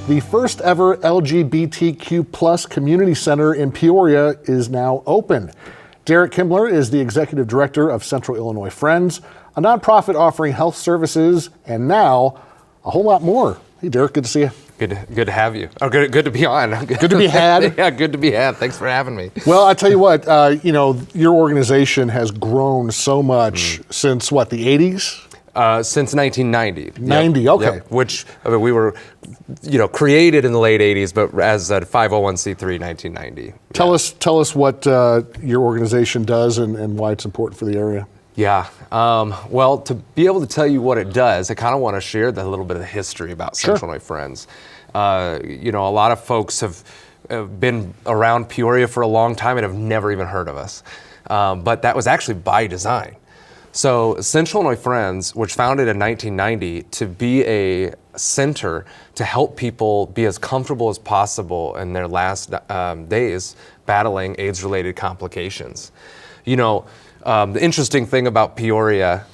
The first ever LGBTQ plus community center in Peoria is now open. Derek Kimbler is the executive director of Central Illinois Friends, a nonprofit offering health services and now a whole lot more. Hey, Derek, good to see you. Good to have you. Oh, good to be on. Good to be had. Yeah, good to be had. Thanks for having me. Well, I tell you what, your organization has grown so much since what, the 80s? Since 1990. 90, yep. okay. Yep. Which we were, created in the late 80s, but as a 501c3, 1990. Tell us what your organization does and why it's important for the area. Yeah. Well, to be able to tell you what it does, I kind of want to share a little bit of the history about Central Illinois Friends. A lot of folks have been around Peoria for a long time and have never even heard of us. But that was actually by design. So Central Illinois Friends, which founded in 1990 to be a center to help people be as comfortable as possible in their last days battling AIDS-related complications. The interesting thing about Peoria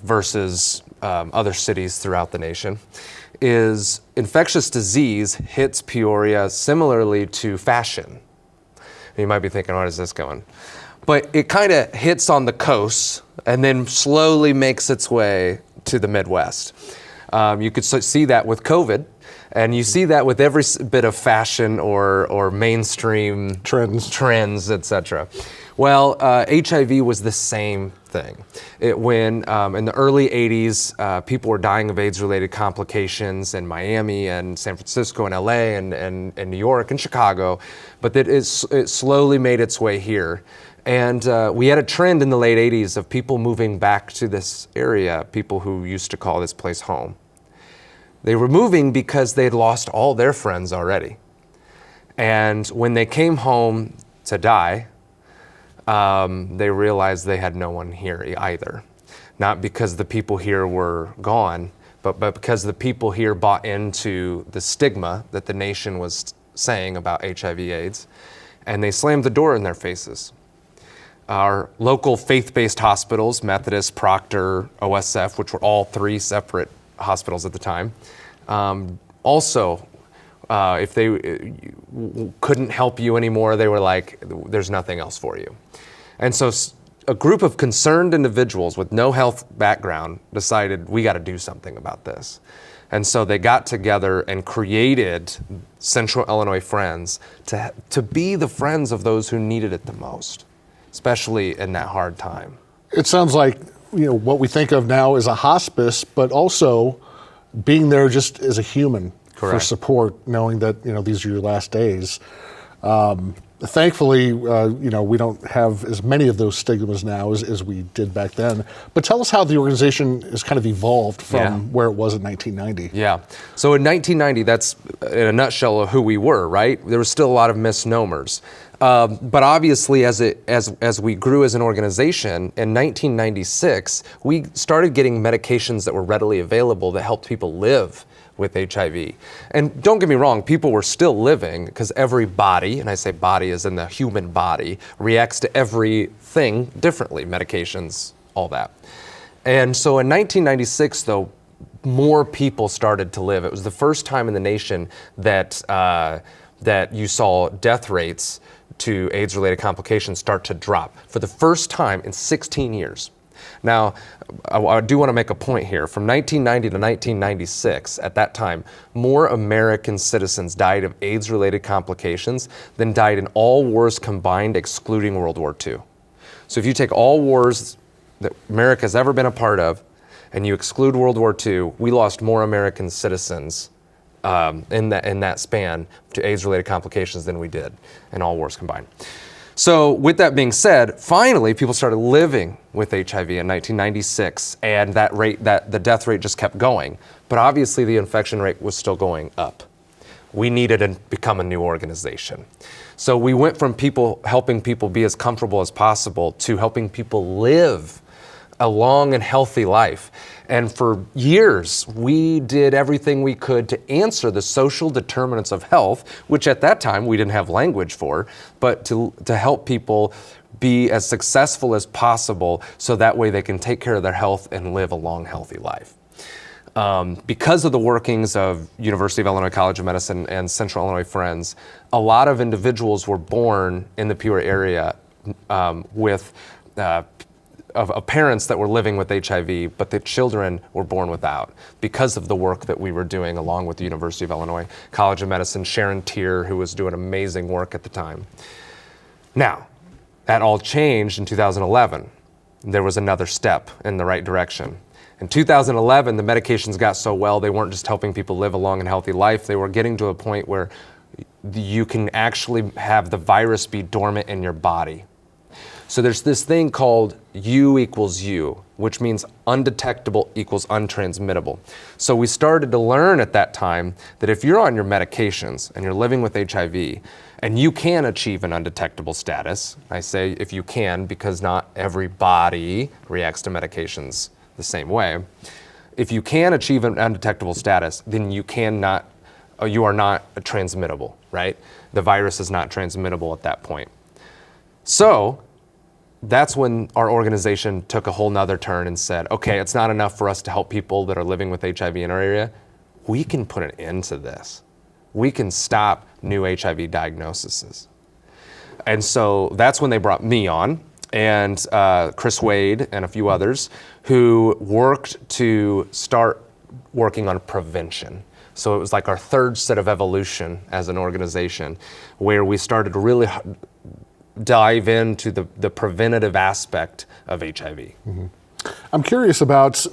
versus other cities throughout the nation is infectious disease hits Peoria similarly to fashion. You might be thinking, what is this going? But it kind of hits on the coast and then slowly makes its way to the Midwest. You could see that with COVID, and you see that with every bit of fashion or mainstream trends, etc. Well, HIV was the same thing. When in the early 80s, people were dying of AIDS-related complications in Miami and San Francisco and LA and New York and Chicago, but it slowly made its way here. And we had a trend in the late 80s of people moving back to this area, people who used to call this place home. They were moving because they'd lost all their friends already. And when they came home to die, they realized they had no one here either. Not because the people here were gone, but because the people here bought into the stigma that the nation was saying about HIV/AIDS, and they slammed the door in their faces. Our local faith-based hospitals, Methodist, Proctor, OSF, which were all three separate hospitals at the time, also, if they couldn't help you anymore, they were like, there's nothing else for you. And so a group of concerned individuals with no health background decided we got to do something about this. And so they got together and created Central Illinois Friends to be the friends of those who needed it the most, especially in that hard time. It sounds like what we think of now as a hospice, but also being there just as a human. Correct. For support, knowing that these are your last days. Thankfully, we don't have as many of those stigmas now as we did back then. But tell us how the organization has kind of evolved from where it was in 1990. Yeah. So in 1990, that's in a nutshell of who we were, right? There was still a lot of misnomers. But obviously, as we grew as an organization, in 1996, we started getting medications that were readily available that helped people live with HIV. And don't get me wrong, people were still living because every body, and I say body as in the human body, reacts to everything differently, medications, all that. And so in 1996, though, more people started to live. It was the first time in the nation that you saw death rates to AIDS-related complications start to drop for the first time in 16 years. Now, I do want to make a point here. From 1990 to 1996, at that time, more American citizens died of AIDS-related complications than died in all wars combined, excluding World War II. So if you take all wars that America's ever been a part of, and you exclude World War II, we lost more American citizens in that span to AIDS-related complications than we did in all wars combined. So with that being said, finally people started living with HIV in 1996, and the death rate just kept going. But obviously the infection rate was still going up. We needed to become a new organization. So we went from helping people be as comfortable as possible to helping people live a long and healthy life. And for years, we did everything we could to answer the social determinants of health, which at that time we didn't have language for, but to help people be as successful as possible so that way they can take care of their health and live a long, healthy life. Because of the workings of University of Illinois College of Medicine and Central Illinois Friends, a lot of individuals were born in the Peoria area with parents that were living with HIV, but the children were born without, because of the work that we were doing along with the University of Illinois College of Medicine, Sharon Tier, who was doing amazing work at the time. Now, that all changed in 2011. There was another step in the right direction. In 2011, the medications got so well, they weren't just helping people live a long and healthy life, they were getting to a point where you can actually have the virus be dormant in your body. So there's this thing called U equals U, which means undetectable equals untransmittable. So we started to learn at that time that if you're on your medications and you're living with HIV, and you can achieve an undetectable status, I say if you can because not everybody reacts to medications the same way. If you can achieve an undetectable status, then you are not transmittable, right? The virus is not transmittable at that point. So that's when our organization took a whole nother turn and said, okay, it's not enough for us to help people that are living with HIV in our area. We can put an end to this. We can stop new HIV diagnoses. And so that's when they brought me on, and Chris Wade and a few others who worked to start working on prevention. So it was like our third set of evolution as an organization, where we started to really dive into the preventative aspect of HIV. Mm-hmm. I'm curious about,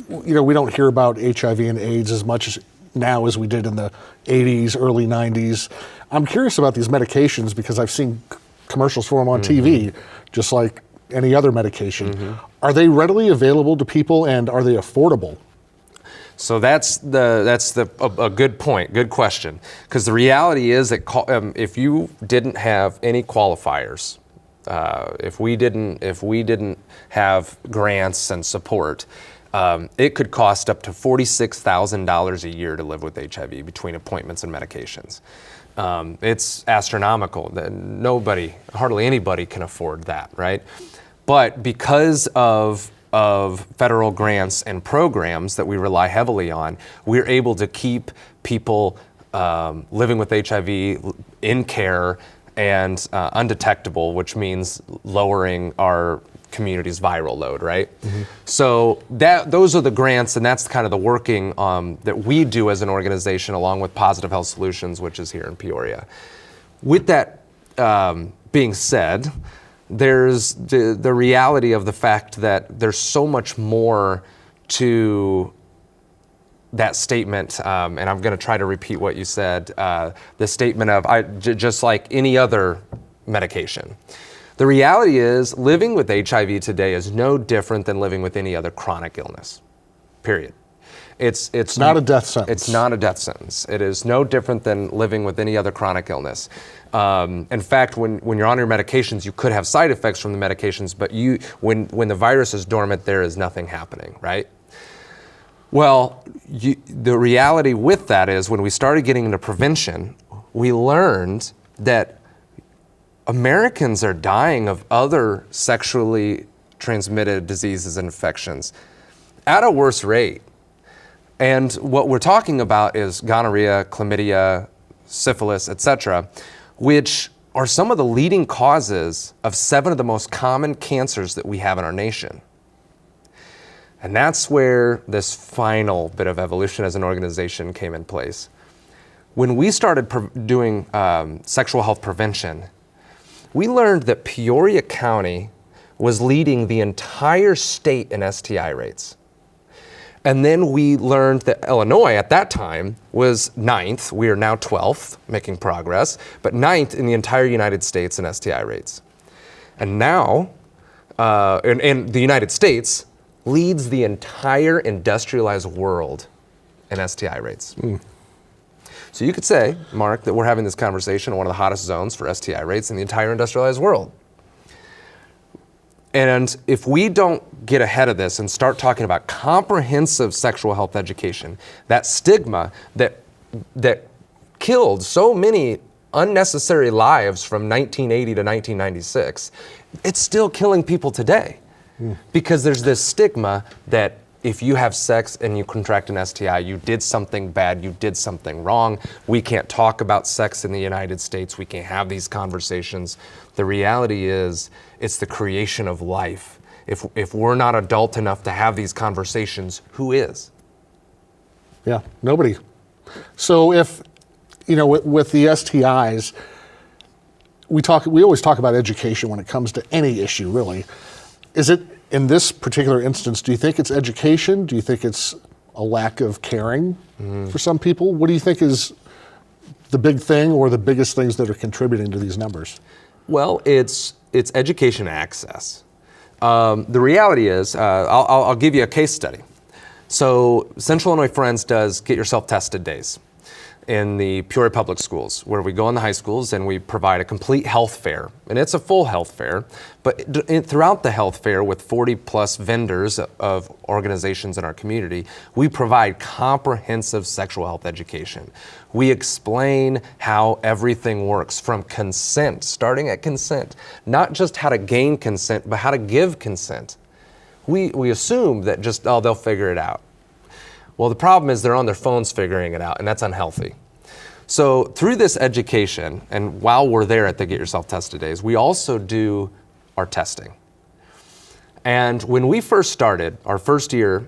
we don't hear about HIV and AIDS as much now as we did in the 80s, early 90s. I'm curious about these medications because I've seen commercials for them on TV, just like any other medication. Are they readily available to people, and are they affordable? So that's a good point, good question. Because the reality is that if you didn't have any qualifiers, if we didn't have grants and support, it could cost up to $46,000 a year to live with HIV between appointments and medications. It's astronomical. Hardly anybody can afford that, right? But because of federal grants and programs that we rely heavily on, we're able to keep people living with HIV in care and undetectable, which means lowering our community's viral load, right? So those are the grants, and that's kind of the working that we do as an organization along with Positive Health Solutions, which is here in Peoria. With that being said, there's the reality of the fact that there's so much more to that statement, and I'm going to try to repeat what you said, the statement of just like any other medication. The reality is living with HIV today is no different than living with any other chronic illness, period. It's not a death sentence. It's not a death sentence. It is no different than living with any other chronic illness. In fact, when you're on your medications, you could have side effects from the medications, but when the virus is dormant, there is nothing happening, right? Well, the reality with that is when we started getting into prevention, we learned that Americans are dying of other sexually transmitted diseases and infections at a worse rate. And what we're talking about is gonorrhea, chlamydia, syphilis, etc., which are some of the leading causes of 7 of the most common cancers that we have in our nation. And that's where this final bit of evolution as an organization came in place. When we started doing sexual health prevention, we learned that Peoria County was leading the entire state in STI rates. And then we learned that Illinois at that time was 9th. We are now 12th, making progress, but 9th in the entire United States in STI rates. And now, and the United States leads the entire industrialized world in STI rates. So you could say, Mark, that we're having this conversation in one of the hottest zones for STI rates in the entire industrialized world. And if we don't get ahead of this and start talking about comprehensive sexual health education, that stigma that killed so many unnecessary lives from 1980 to 1996, it's still killing people today. Because there's this stigma that if you have sex and you contract an STI, you did something bad, you did something wrong. We can't talk about sex in the United States. We can't have these conversations. The reality is, it's the creation of life. If we're not adult enough to have these conversations, who is? Yeah, nobody. So if, with the STIs, we always talk about education when it comes to any issue, really. Is it, in this particular instance, do you think it's education? Do you think it's a lack of caring for some people? What do you think is the big thing or the biggest things that are contributing to these numbers? Well, it's education access. The reality is, I'll give you a case study. So Central Illinois Friends does Get Yourself Tested days in the Peoria Public Schools, where we go in the high schools and we provide a complete health fair. And it's a full health fair, but throughout the health fair, with 40 plus vendors of organizations in our community, we provide comprehensive sexual health education. We explain how everything works, from consent, starting at consent, not just how to gain consent, but how to give consent. We assume that just, they'll figure it out. Well, the problem is they're on their phones figuring it out, and that's unhealthy. So through this education, and while we're there at the Get Yourself Tested days, we also do our testing. And when we first started, our first year,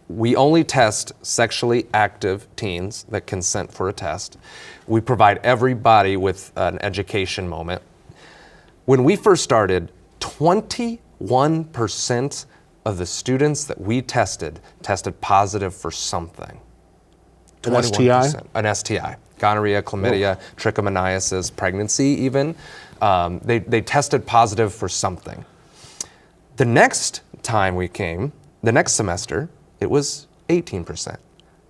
we only test sexually active teens that consent for a test. We provide everybody with an education moment. When we first started, 21% of the students that we tested positive for something. An STI? An STI. Gonorrhea, chlamydia, trichomoniasis, pregnancy even. They tested positive for something. The next time we came, the next semester, it was 18%.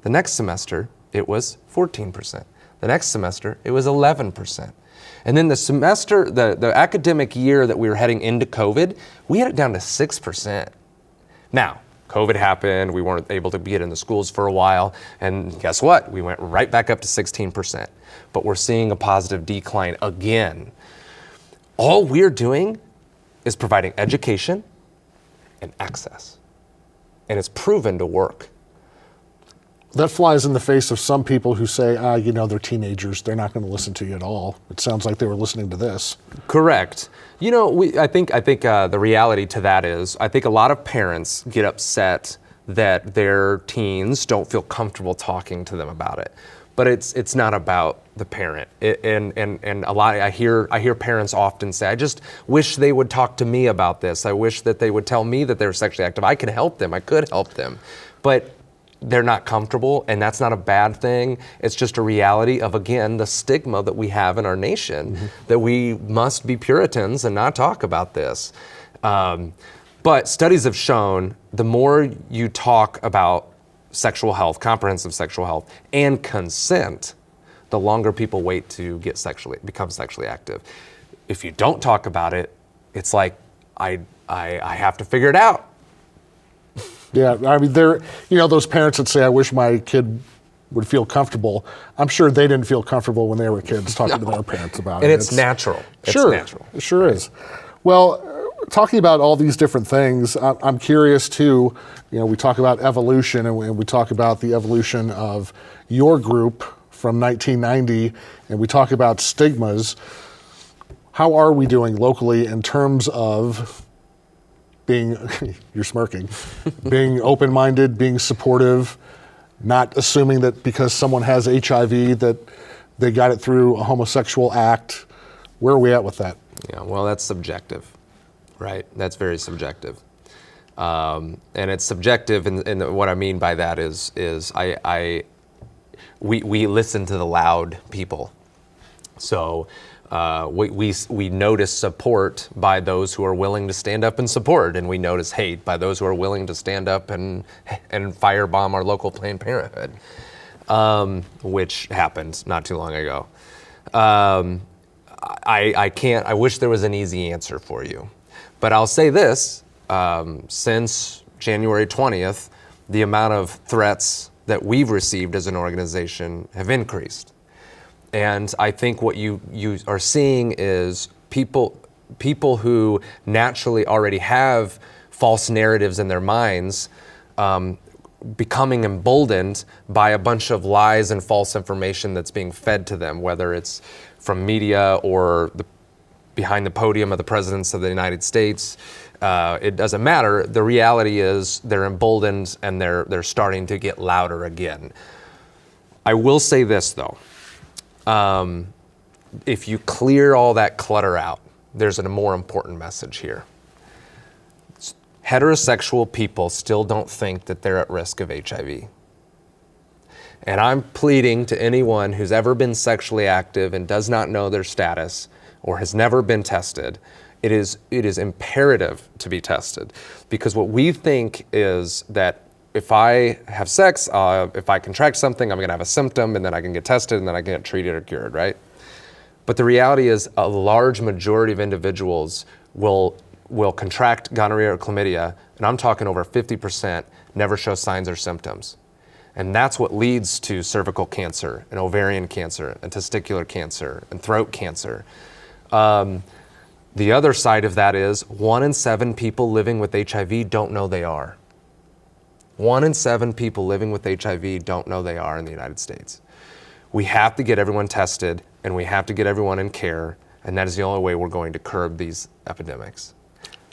The next semester, it was 14%. The next semester, it was 11%. And then the semester, the academic year that we were heading into COVID, we had it down to 6%. Now, COVID happened, we weren't able to get in the schools for a while, and guess what? We went right back up to 16%. But we're seeing a positive decline again. All we're doing is providing education and access. And it's proven to work. That flies in the face of some people who say, they're teenagers, they're not going to listen to you at all. It sounds like they were listening to this. Correct. I think the reality to that is, I think a lot of parents get upset that their teens don't feel comfortable talking to them about it. But it's not about the parent. And a lot, I hear parents often say, I just wish they would talk to me about this. I wish that they would tell me that they're sexually active. I could help them. But they're not comfortable, and that's not a bad thing. It's just a reality of, again, the stigma that we have in our nation, that we must be Puritans and not talk about this. But studies have shown the more you talk about sexual health, comprehensive sexual health, and consent, the longer people wait to become sexually active. If you don't talk about it, it's like, I have to figure it out. Yeah, I mean, those parents that say, I wish my kid would feel comfortable. I'm sure they didn't feel comfortable when they were kids talking to their parents about it. And it's natural. Sure, it's natural. It sure is. Well, talking about all these different things, I'm curious too, we talk about evolution and we talk about the evolution of your group from 1990, and we talk about stigmas. How are we doing locally in terms of being, you're smirking, being open-minded, being supportive, not assuming that because someone has HIV that they got it through a homosexual act? Where are we at with that? Yeah, well, that's subjective, right? That's very subjective. And it's subjective, and what I mean by that is we listen to the loud people. So we notice support by those who are willing to stand up and support, and we notice hate by those who are willing to stand up and firebomb our local Planned Parenthood, which happened not too long ago. I wish there was an easy answer for you, but I'll say this, since January 20th, the amount of threats that we've received as an organization have increased. And I think what you are seeing is people who naturally already have false narratives in their minds, becoming emboldened by a bunch of lies and false information that's being fed to them, whether it's from media or behind the podium of the presidents of the United States. It doesn't matter. The reality is they're emboldened and they're starting to get louder again. I will say this though. If you clear all that clutter out, there's a more important message here. Heterosexual people still don't think that they're at risk of HIV. And I'm pleading to anyone who's ever been sexually active and does not know their status or has never been tested, it is imperative to be tested. Because what we think is that if I have sex, if I contract something, I'm gonna have a symptom and then I can get tested and then I can get treated or cured, right? But the reality is a large majority of individuals will contract gonorrhea or chlamydia, and I'm talking over 50%, never show signs or symptoms. And that's what leads to cervical cancer and ovarian cancer and testicular cancer and throat cancer. The other side of that is 1 in 7 people living with HIV don't know they are. 1 in 7 people living with HIV don't know they are in the United States. We have to get everyone tested and we have to get everyone in care, and that is the only way we're going to curb these epidemics.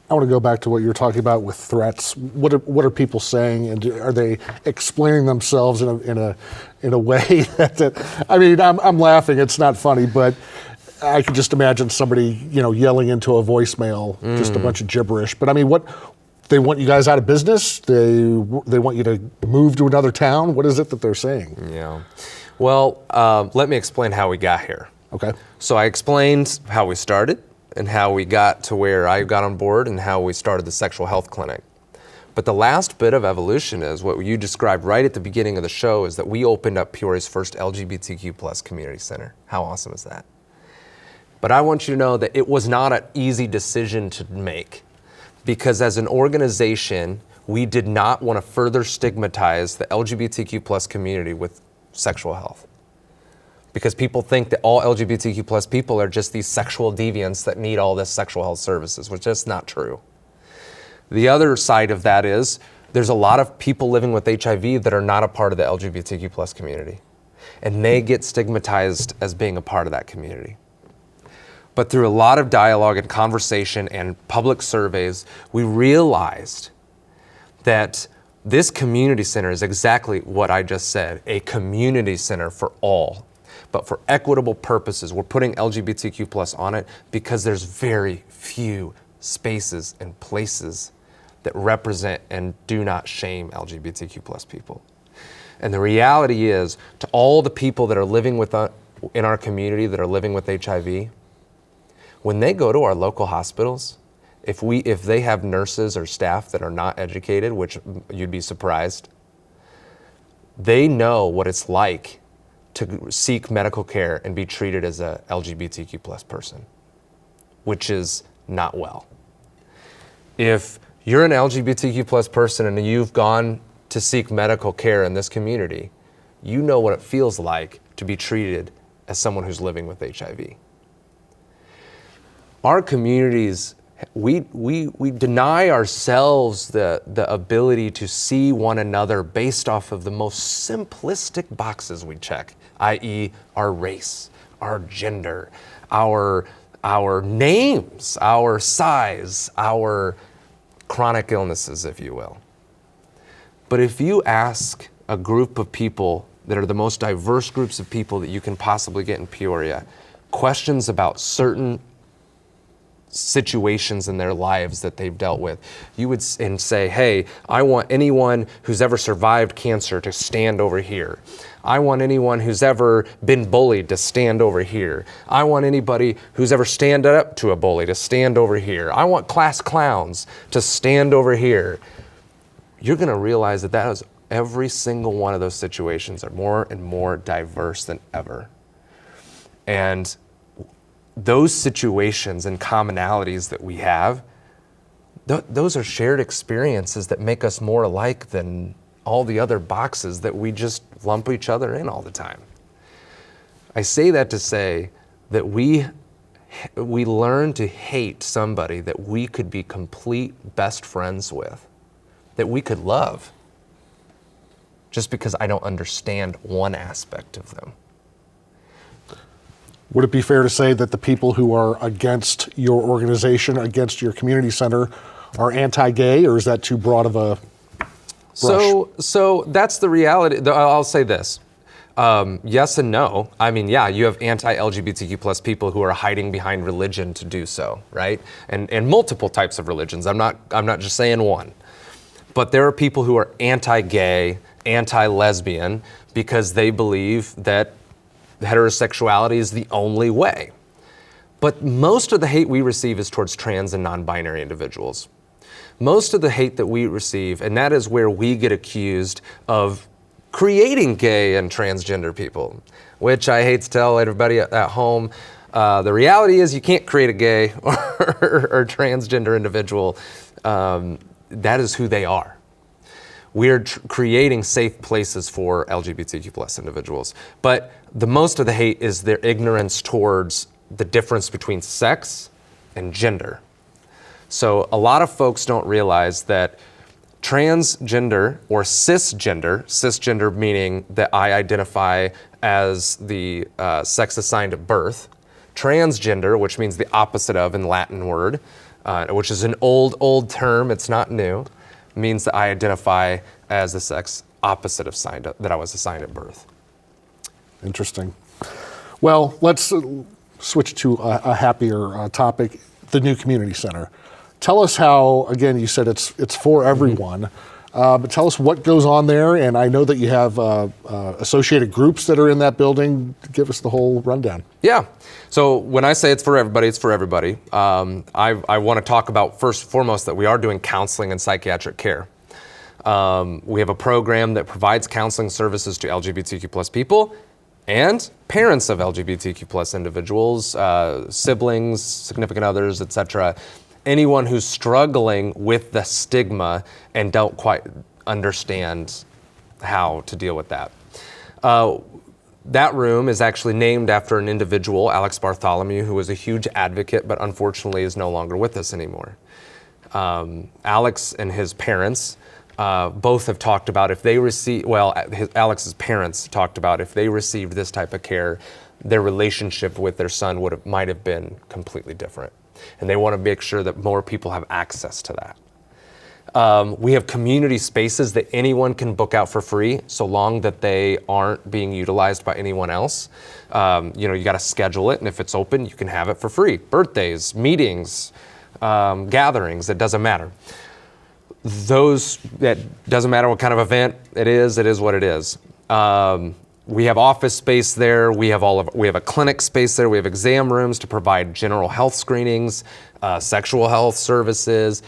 I want to go back to what you were talking about with threats. What are people saying, and are they explaining themselves in a way that I mean, I'm laughing. It's not funny, but I can just imagine somebody yelling into a voicemail, just a bunch of gibberish. But I mean, what they want you guys out of business? They want you to move to another town? What is it that they're saying? Yeah. Well, let me explain how we got here. Okay. So I explained how we started and how we got to where I got on board and how we started the sexual health clinic. But the last bit of evolution is what you described right at the beginning of the show, is that we opened up Peoria's first LGBTQ+ community center. How awesome is that? But I want you to know that it was not an easy decision to make, because as an organization, we did not want to further stigmatize the LGBTQ+ community with sexual health. Because people think that all LGBTQ+ people are just these sexual deviants that need all this sexual health services, which is not true. The other side of that is there's a lot of people living with HIV that are not a part of the LGBTQ+ community, and they get stigmatized as being a part of that community. But through a lot of dialogue and conversation and public surveys, we realized that this community center is exactly what I just said, a community center for all. But for equitable purposes, we're putting LGBTQ+ on it because there's very few spaces and places that represent and do not shame LGBTQ+ people. And the reality is, to all the people that are living in our community that are living with HIV, when they go to our local hospitals, if they have nurses or staff that are not educated, which you'd be surprised, they know what it's like to seek medical care and be treated as a LGBTQ+ person, which is not well. If you're an LGBTQ+ person and you've gone to seek medical care in this community, you know what it feels like to be treated as someone who's living with HIV. Our communities, we deny ourselves the ability to see one another based off of the most simplistic boxes we check, i.e. our race, our gender, our names, our size, our chronic illnesses, if you will. But if you ask a group of people that are the most diverse groups of people that you can possibly get in Peoria questions about certain situations in their lives that they've dealt with, you would say, hey, I want anyone who's ever survived cancer to stand over here. I want anyone who's ever been bullied to stand over here. I want anybody who's ever stand up to a bully to stand over here. I want class clowns to stand over here. You're gonna realize that is every single one of those situations are more and more diverse than ever. And those situations and commonalities that we have, those are shared experiences that make us more alike than all the other boxes that we just lump each other in all the time. I say that to say that we we learn to hate somebody that we could be complete best friends with, that we could love, just because I don't understand one aspect of them. Would it be fair to say that the people who are against your organization, against your community center, are anti-gay, or is that too broad of a brush? So that's the reality. I'll say this. Yes and no. I mean, yeah, you have anti-LGBTQ plus people who are hiding behind religion to do so, right? And multiple types of religions. I'm not just saying one. But there are people who are anti-gay, anti-lesbian, because they believe that heterosexuality is the only way. But most of the hate we receive is towards trans and non-binary individuals. Most of the hate that we receive, and that is where we get accused of creating gay and transgender people, which I hate to tell everybody at home. The reality is you can't create a gay or transgender individual. That is who they are. We're creating safe places for LGBTQ plus individuals. But the most of the hate is their ignorance towards the difference between sex and gender. So a lot of folks don't realize that transgender or cisgender meaning that I identify as the sex assigned at birth, transgender, which means the opposite of in Latin word, which is an old term, it's not new, means that I identify as the sex opposite of that I was assigned at birth. Interesting. Well, let's switch to a happier topic, the new community center. Tell us how, again, you said it's for everyone, but tell us what goes on there, and I know that you have associated groups that are in that building. Give us the whole rundown. Yeah. So when I say it's for everybody, it's for everybody. I want to talk about, first and foremost, that we are doing counseling and psychiatric care. We have a program that provides counseling services to LGBTQ plus people and parents of LGBTQ plus individuals, siblings, significant others, etc. Anyone who's struggling with the stigma and don't quite understand how to deal with that. That room is actually named after an individual, Alex Bartholomew, who was a huge advocate, but unfortunately is no longer with us anymore. Alex and his parents both have talked about if they receive, Alex's parents talked about if they received this type of care, their relationship with their son might have been completely different. And they want to make sure that more people have access to that. We have community spaces that anyone can book out for free, so long that they aren't being utilized by anyone else. You got to schedule it, and if it's open, you can have it for free. Birthdays, meetings, gatherings, it doesn't matter. That doesn't matter what kind of event it is what it is. We have office space there. We have a clinic space there. We have exam rooms to provide general health screenings, sexual health services,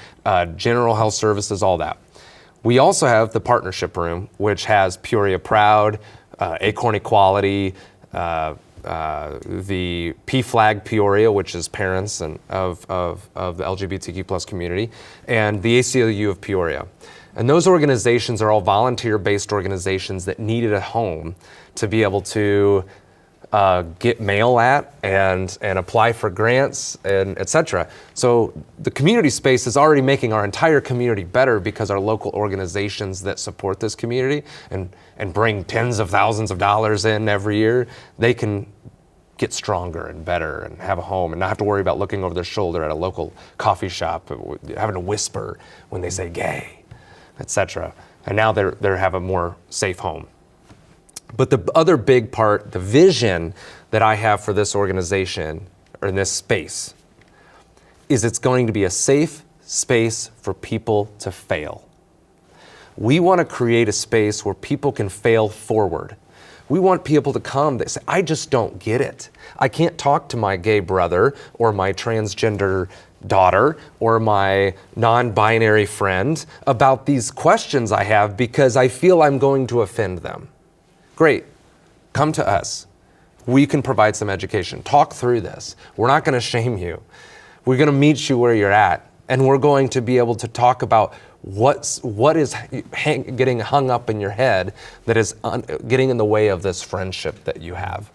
general health services, all that. We also have the partnership room, which has Peoria Proud, Acorn Equality, the PFLAG Peoria, which is parents of the LGBTQ plus community, and the ACLU of Peoria. And those organizations are all volunteer-based organizations that needed a home to be able to get mail at and apply for grants and et cetera. So the community space is already making our entire community better because our local organizations that support this community and bring tens of thousands of dollars in every year, they can get stronger and better and have a home and not have to worry about looking over their shoulder at a local coffee shop, having to whisper when they say gay, etc. And now they have a more safe home. But the other big part, the vision that I have for this organization, or in this space, is it's going to be a safe space for people to fail. We want to create a space where people can fail forward. We want people to come that say, I just don't get it. I can't talk to my gay brother or my transgender daughter or my non-binary friend about these questions I have because I feel I'm going to offend them. Great, come to us. We can provide some education. Talk through this. We're not going to shame you. We're going to meet you where you're at, and we're going to be able to talk about what is getting hung up in your head that is getting in the way of this friendship that you have.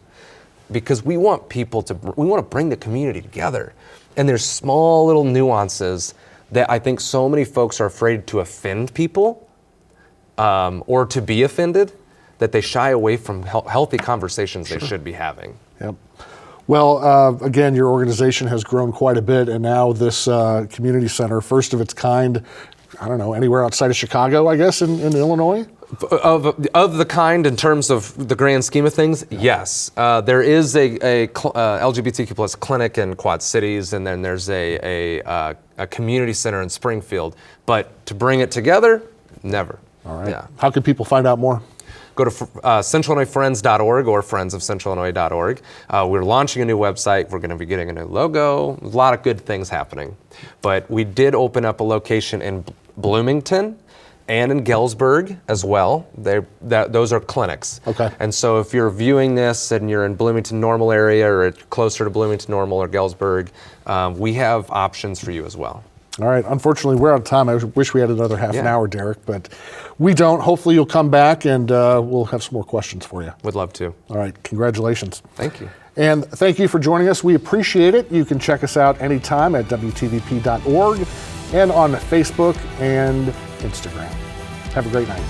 because we want to bring the community together. And there's small little nuances that I think so many folks are afraid to offend people or to be offended, that they shy away from healthy conversations they should be having. Yep. Well, again, your organization has grown quite a bit, and now this community center, first of its kind, I don't know, anywhere outside of Chicago, I guess, in Illinois? Of the kind in terms of the grand scheme of things, yes. There is a LGBTQ plus clinic in Quad Cities, and then there's a community center in Springfield. But to bring it together, never. All right. Yeah. How can people find out more? Go to centralillinoisfriends.org or friendsofcentralillinois.org. We're launching a new website. We're going to be getting a new logo. A lot of good things happening. But we did open up a location in Bloomington and in Galesburg as well. Those are clinics. Okay. And so if you're viewing this and you're in Bloomington Normal area or closer to Bloomington Normal or Galesburg, we have options for you as well. All right. Unfortunately, we're out of time. I wish we had another half an Yeah. hour, Derek, but we don't. Hopefully you'll come back and we'll have some more questions for you. Would love to. All right. Congratulations. Thank you. And thank you for joining us. We appreciate it. You can check us out anytime at WTVP.org and on Facebook and Instagram. Have a great night.